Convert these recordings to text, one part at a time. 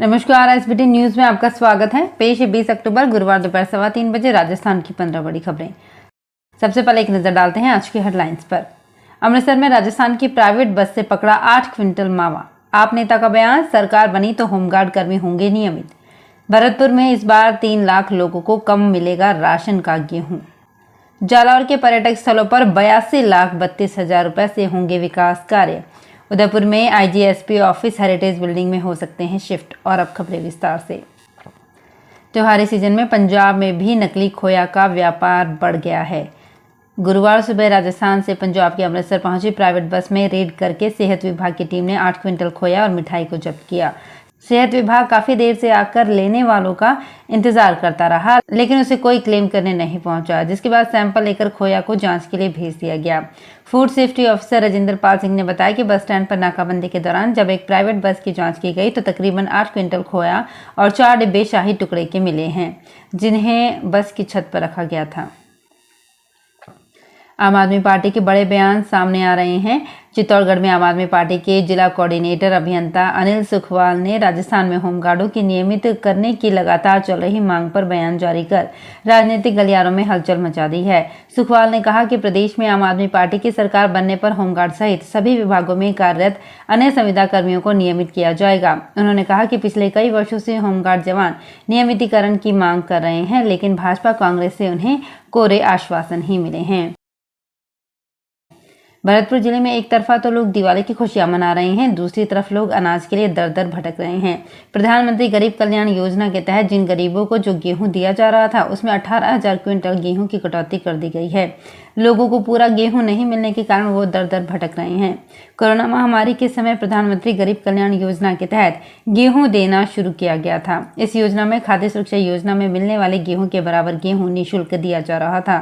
नमस्कार, SBT news में आपका स्वागत है। पेश है 20 अक्टूबर गुरुवार दोपहर 3:15 बजे राजस्थान की 15 बड़ी खबरें। सबसे पहले एक नजर डालते हैं आज की हेडलाइंस पर। अमृतसर में राजस्थान की प्राइवेट बस से पकड़ा 8 क्विंटल मावा। आप नेता का बयान, सरकार बनी तो होमगार्ड कर्मी होंगे नियमित। भरतपुर में इस बार 3 लाख लोगों को कम मिलेगा राशन का गेहूं। जालौर के पर्यटक स्थलों पर 82,32,000 रुपए से होंगे विकास कार्य। उदयपुर में आईजीएसपी ऑफिस हेरिटेज बिल्डिंग में हो सकते हैं शिफ्ट। और अब खबरें विस्तार से। त्योहारी सीजन में पंजाब में भी नकली खोया का व्यापार बढ़ गया है। गुरुवार सुबह राजस्थान से पंजाब के अमृतसर पहुंची प्राइवेट बस में रेड करके सेहत विभाग की टीम ने 8 क्विंटल खोया और मिठाई को जब्त किया। सेहत विभाग काफी देर से आकर लेने वालों का इंतजार करता रहा, लेकिन उसे कोई क्लेम करने नहीं पहुंचा, जिसके बाद सैंपल लेकर खोया को जांच के लिए भेज दिया गया। Food safety officer Rajendra Pal Singh ने बताया कि बस स्टैंड पर नाकाबंदी के दौरान जब एक प्राइवेट बस की जांच की गई तो तकरीबन 8 क्विंटल खोया और 4 डिब्बे शाही टुकड़े के मिले हैं, जिन्हें बस की छत पर रखा गया था। आम आदमी पार्टी के बड़े बयान सामने आ रहे हैं। चित्तौड़गढ़ में आम आदमी पार्टी के जिला कोऑर्डिनेटर अभियंता अनिल सुखवाल ने राजस्थान में होमगार्डों की नियमित करने की लगातार चल रही मांग पर बयान जारी कर राजनीतिक गलियारों में हलचल मचा दी है। सुखवाल ने कहा कि प्रदेश में आम आदमी पार्टी की सरकार बनने पर होमगार्ड सहित सभी विभागों में कार्यरत अन्य संविदा कर्मियों को नियमित किया जाएगा। उन्होंने कहा कि पिछले कई वर्षों से होमगार्ड जवान नियमितीकरण की मांग कर रहे हैं, लेकिन भाजपा कांग्रेस से उन्हें कोरे आश्वासन ही मिले हैं। भरतपुर जिले में एक तरफा तो लोग दिवाली की खुशियां मना रहे हैं, दूसरी तरफ लोग अनाज के लिए दर दर भटक रहे हैं। प्रधानमंत्री गरीब कल्याण योजना के तहत जिन गरीबों को जो गेहूं दिया जा रहा था, उसमें 18,000 क्विंटल गेहूं की कटौती कर दी गई है। लोगों को पूरा गेहूं नहीं मिलने के कारण वो दर दर भटक रहे हैं। कोरोना महामारी के समय प्रधानमंत्री गरीब कल्याण योजना के तहत गेहूं देना शुरू किया गया था। इस योजना में खाद्य सुरक्षा योजना में मिलने वाले गेहूं के बराबर गेहूं निःशुल्क दिया जा रहा था।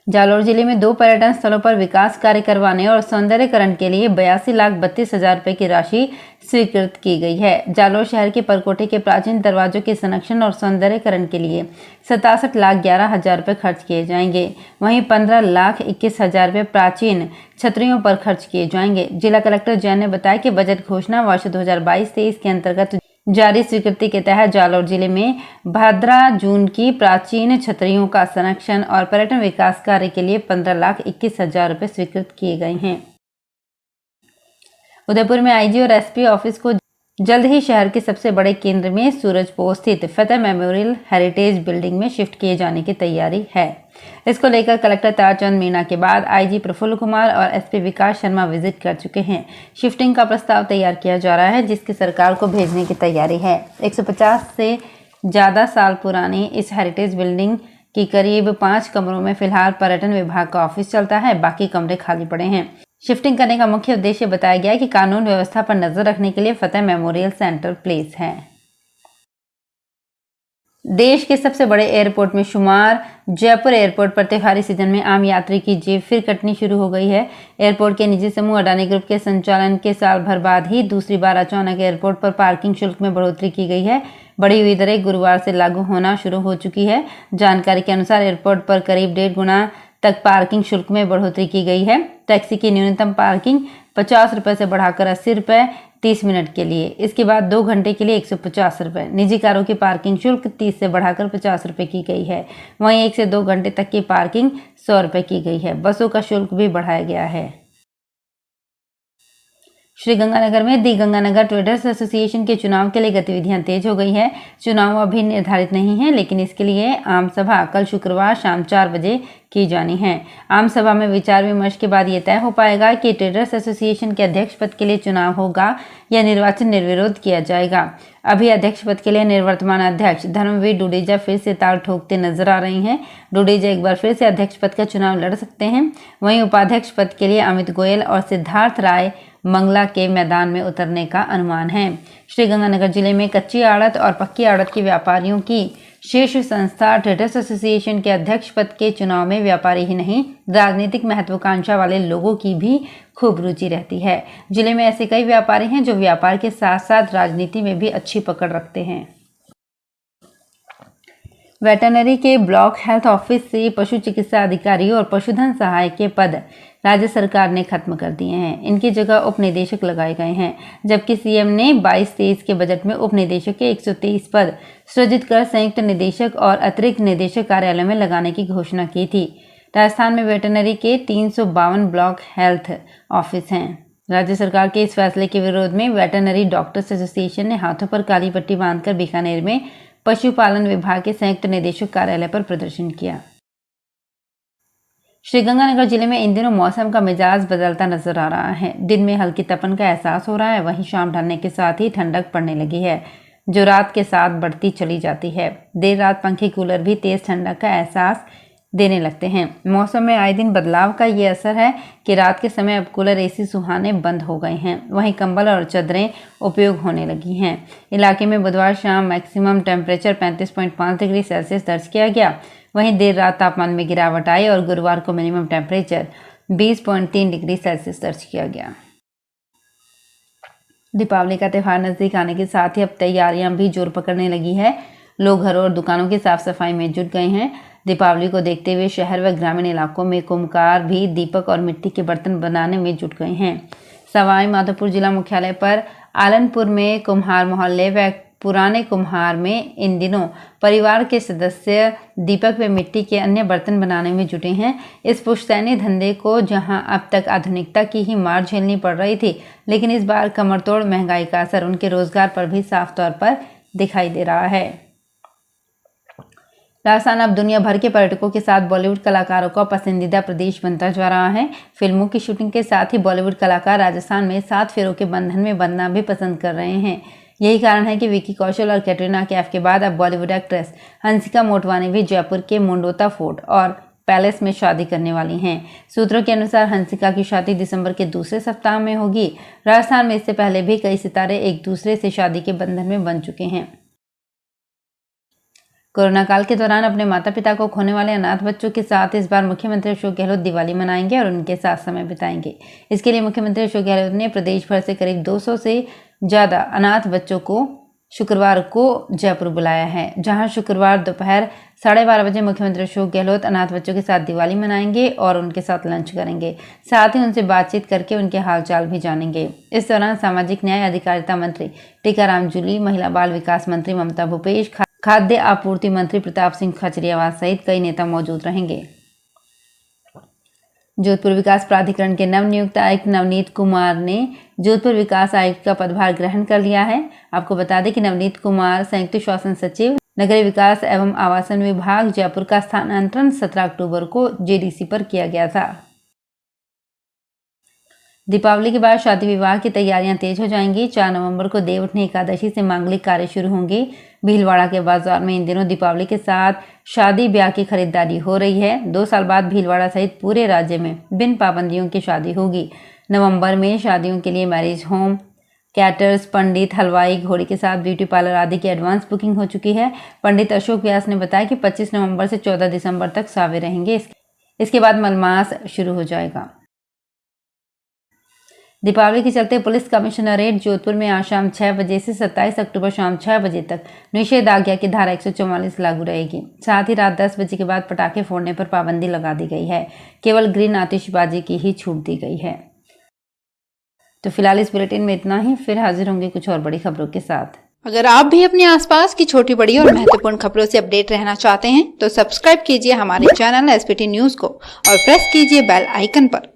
जालौर जिले में 2 पर्यटन स्थलों पर विकास कार्य करवाने और सौंदर्यकरण के लिए 82,32,000 रुपए की राशि स्वीकृत की गई है। जालौर शहर के परकोटे के प्राचीन दरवाजों के संरक्षण और सौंदर्यकरण के लिए 67,11,000 रुपए खर्च किए जाएंगे। वहीं 15,21,000 रुपए प्राचीन छतरियों पर खर्च किए जाएंगे। जिला कलेक्टर जैन ने बताया कि बजट घोषणा वर्ष 2022-23 के अंतर्गत जारी स्वीकृति के तहत जालौर जिले में भाद्रा जून की प्राचीन छतरियों का संरक्षण और पर्यटन विकास कार्य के लिए 15,21,000 रुपए स्वीकृत किए गए हैं। उदयपुर में आईजी और एसपी ऑफिस को जल्द ही शहर के सबसे बड़े केंद्र में सूरजपोल स्थित फतेह मेमोरियल हेरिटेज बिल्डिंग में शिफ्ट किए जाने की तैयारी है। इसको लेकर कलेक्टर तारचंद मीणा के बाद आईजी प्रफुल्ल कुमार और एसपी विकास शर्मा विजिट कर चुके हैं। शिफ्टिंग का प्रस्ताव तैयार किया जा रहा है, जिसकी सरकार को भेजने की तैयारी है। 150 से ज्यादा साल पुरानी इस हेरिटेज बिल्डिंग की करीब 5 कमरों में फिलहाल पर्यटन विभाग का ऑफिस चलता है, बाकी कमरे खाली पड़े हैं। शिफ्टिंग करने का मुख्य उद्देश्य बताया गया कि कानून व्यवस्था पर नजर रखने के लिए फतेह मेमोरियल सेंटर प्लेस है। देश के सबसे बड़े एयरपोर्ट में शुमार जयपुर एयरपोर्ट पर त्योहारी सीजन में आम यात्री की जेब फिर कटनी शुरू हो गई है। एयरपोर्ट के निजी समूह अडानी ग्रुप के संचालन के साल भर बाद ही दूसरी बार अचानक एयरपोर्ट पर पार्किंग शुल्क में बढ़ोतरी की गई है। बढ़ी हुई दरें गुरुवार से लागू होना शुरू हो चुकी है। जानकारी के अनुसार एयरपोर्ट पर करीब 1.5 गुना तक पार्किंग शुल्क में बढ़ोतरी की गई है। टैक्सी की न्यूनतम पार्किंग 50 रुपए से बढ़ाकर 80 रुपए 30 मिनट के लिए, इसके बाद 2 घंटे के लिए 150 रुपए। निजी कारों की पार्किंग शुल्क 30 से बढ़ाकर 50 रुपए की गई है। वहीं 1 से 2 घंटे तक की पार्किंग 100 रुपए की गई है। बसों का शुल्क भी बढ़ाया गया है। श्रीगंगानगर में दी गंगानगर ट्रेडर्स एसोसिएशन के चुनाव के लिए गतिविधियां तेज हो गई है। चुनाव अभी निर्धारित नहीं है, लेकिन इसके लिए आम सभा कल शुक्रवार शाम 4 बजे की जानी है। आम सभा में विचार विमर्श के बाद ये तय हो पाएगा कि ट्रेडर्स एसोसिएशन के अध्यक्ष पद के लिए चुनाव होगा या निर्वाचन निर्विरोध किया जाएगा। अभी अध्यक्ष पद के लिए निवर्तमान अध्यक्ष धर्मवीर डुडेजा फिर से ताल ठोकते नजर आ रहे हैं। डुडेजा एक बार फिर से अध्यक्ष पद का चुनाव लड़ सकते हैं। वहीं उपाध्यक्ष पद के लिए अमित गोयल और सिद्धार्थ राय मंगला के मैदान में उतरने का अनुमान है। श्रीगंगानगर जिले में कच्ची आड़त और पक्की आड़त के व्यापारियों की शीर्ष संस्था ट्रेडर्स एसोसिएशन के अध्यक्ष पद के चुनाव में व्यापारी ही नहीं, राजनीतिक महत्वाकांक्षा वाले लोगों की भी खूब रुचि रहती है। जिले में ऐसे कई व्यापारी हैं जो व्यापार के साथ साथ राजनीति में भी अच्छी पकड़ रखते हैं। वेटरनरी के ब्लॉक हेल्थ ऑफिस से पशु चिकित्सा अधिकारी और पशुधन सहायक के पद राज्य सरकार ने खत्म कर दिए हैं। इनकी जगह उप निदेशक लगाए गए हैं, जबकि सीएम ने 22-23 के बजट में उप निदेशक के 123 पद सृजित कर संयुक्त निदेशक और अतिरिक्त निदेशक कार्यालय में लगाने की घोषणा की थी। राजस्थान में वेटरनरी के 352 ब्लॉक हेल्थ ऑफिस हैं। राज्य सरकार के इस फैसले के विरोध में वेटरनरी डॉक्टर्स एसोसिएशन ने हाथों पर काली पट्टी बांधकर बीकानेर में पशुपालन विभाग के संयुक्त निदेशक कार्यालय पर प्रदर्शन किया। श्रीगंगानगर जिले में इन दिनों मौसम का मिजाज बदलता नजर आ रहा है। दिन में हल्की तपन का एहसास हो रहा है, वहीं शाम ढलने के साथ ही ठंडक पड़ने लगी है, जो रात के साथ बढ़ती चली जाती है। देर रात पंखे कूलर भी तेज ठंडक का एहसास देने लगते हैं। मौसम में आए दिन बदलाव का ये असर है कि रात के समय अब कूलर एसी सुहाने बंद हो गए हैं, वहीं कंबल और चादरें उपयोग होने लगी हैं। इलाके में बुधवार शाम मैक्सिमम टेम्परेचर 35.5 डिग्री सेल्सियस दर्ज किया गया, वहीं देर रात तापमान में गिरावट आई और गुरुवार को मिनिमम टेम्परेचर 20.3 डिग्री सेल्सियस दर्ज किया गया। दीपावली का त्यौहार नजदीक आने के साथ ही अब तैयारियां भी जोर पकड़ने लगी है। लोग घरों और दुकानों की साफ सफाई में जुट गए हैं। दीपावली को देखते हुए शहर व ग्रामीण इलाकों में कुम्भकार भी दीपक और मिट्टी के बर्तन बनाने में जुट गए हैं। सवाई माधोपुर जिला मुख्यालय पर आलनपुर में कुम्हार मोहल्ले व पुराने कुम्हार में इन दिनों परिवार के सदस्य दीपक व मिट्टी के अन्य बर्तन बनाने में जुटे हैं। इस पुश्तैनी धंधे को जहां अब तक आधुनिकता की ही मार झेलनी पड़ रही थी, लेकिन इस बार कमरतोड़ महंगाई का असर उनके रोजगार पर भी साफ तौर पर दिखाई दे रहा है। राजस्थान अब दुनिया भर के पर्यटकों के साथ बॉलीवुड कलाकारों का पसंदीदा प्रदेश बनता जा रहा है। फिल्मों की शूटिंग के साथ ही बॉलीवुड कलाकार राजस्थान में 7 फेरों के बंधन में बंधना भी पसंद कर रहे हैं। यही कारण है कि विकी कौशल और कैटरीना कैफ के बाद अब बॉलीवुड एक्ट्रेस हंसिका मोटवानी भी जयपुर के मुंडोता फोर्ट और पैलेस में शादी करने वाली हैं। सूत्रों के अनुसार हंसिका की शादी दिसंबर के दूसरे सप्ताह में होगी। राजस्थान में इससे पहले भी कई सितारे एक दूसरे से शादी के बंधन में बंध चुके हैं। कोरोना काल के दौरान अपने माता पिता को खोने वाले अनाथ बच्चों के साथ इस बार मुख्यमंत्री अशोक गहलोत दिवाली मनाएंगे और उनके साथ समय बिताएंगे। इसके लिए मुख्यमंत्री अशोक गहलोत ने प्रदेश भर से करीब 200 से ज़्यादा अनाथ बच्चों को शुक्रवार को जयपुर बुलाया है, जहां शुक्रवार दोपहर 12:30 बजे मुख्यमंत्री अशोक गहलोत अनाथ बच्चों के साथ दिवाली मनाएंगे और उनके साथ लंच करेंगे। साथ ही उनसे बातचीत करके उनके हालचाल भी जानेंगे। इस दौरान सामाजिक न्याय अधिकारिता मंत्री टीकाराम जूली, महिला बाल विकास मंत्री ममता भूपेश, खाद्य आपूर्ति मंत्री प्रताप सिंह खचरियावास सहित कई नेता मौजूद रहेंगे। जोधपुर विकास प्राधिकरण के नवनियुक्त आयुक्त नवनीत कुमार ने जोधपुर विकास आयुक्त का पदभार ग्रहण कर लिया है। आपको बता दें कि नवनीत कुमार संयुक्त शासन सचिव नगरीय विकास एवं आवासन विभाग जयपुर का स्थानांतरण 17 अक्टूबर को जेडीसी पर किया गया था। दीपावली के बाद शादी विवाह की तैयारियां तेज हो जाएंगी। 4 नवंबर को देवउठनी एकादशी से मांगलिक कार्य शुरू होंगे। भीलवाड़ा के बाजार में इन दिनों दीपावली के साथ शादी ब्याह की खरीदारी हो रही है। 2 साल बाद भीलवाड़ा सहित पूरे राज्य में बिन पाबंदियों की शादी होगी। नवंबर में शादियों के लिए मैरिज होम, कैटर्स, पंडित, हलवाई, घोड़ी के साथ ब्यूटी पार्लर आदि की एडवांस बुकिंग हो चुकी है। पंडित अशोक व्यास ने बताया कि 25 नवंबर से 14 दिसंबर तक सावे रहेंगे। इसके बाद मलमास शुरू हो जाएगा। दीपावली के चलते पुलिस कमिश्नरेट जोधपुर में आज शाम 6 बजे से 27 अक्टूबर शाम 6 बजे तक निषेधाज्ञा की धारा 144 लागू रहेगी। साथ ही रात 10 बजे के बाद पटाखे फोड़ने पर पाबंदी लगा दी गई है। केवल ग्रीन आतिशबाजी की ही छूट दी गई है। तो फिलहाल इस बुलेटिन में इतना ही, फिर हाजिर होंगे कुछ और बड़ी खबरों के साथ। अगर आप भी अपने आसपास की छोटी बड़ी और महत्वपूर्ण खबरों से अपडेट रहना चाहते हैं तो सब्सक्राइब कीजिए हमारे चैनल एसपीटी न्यूज को और प्रेस कीजिए बेल आइकन पर।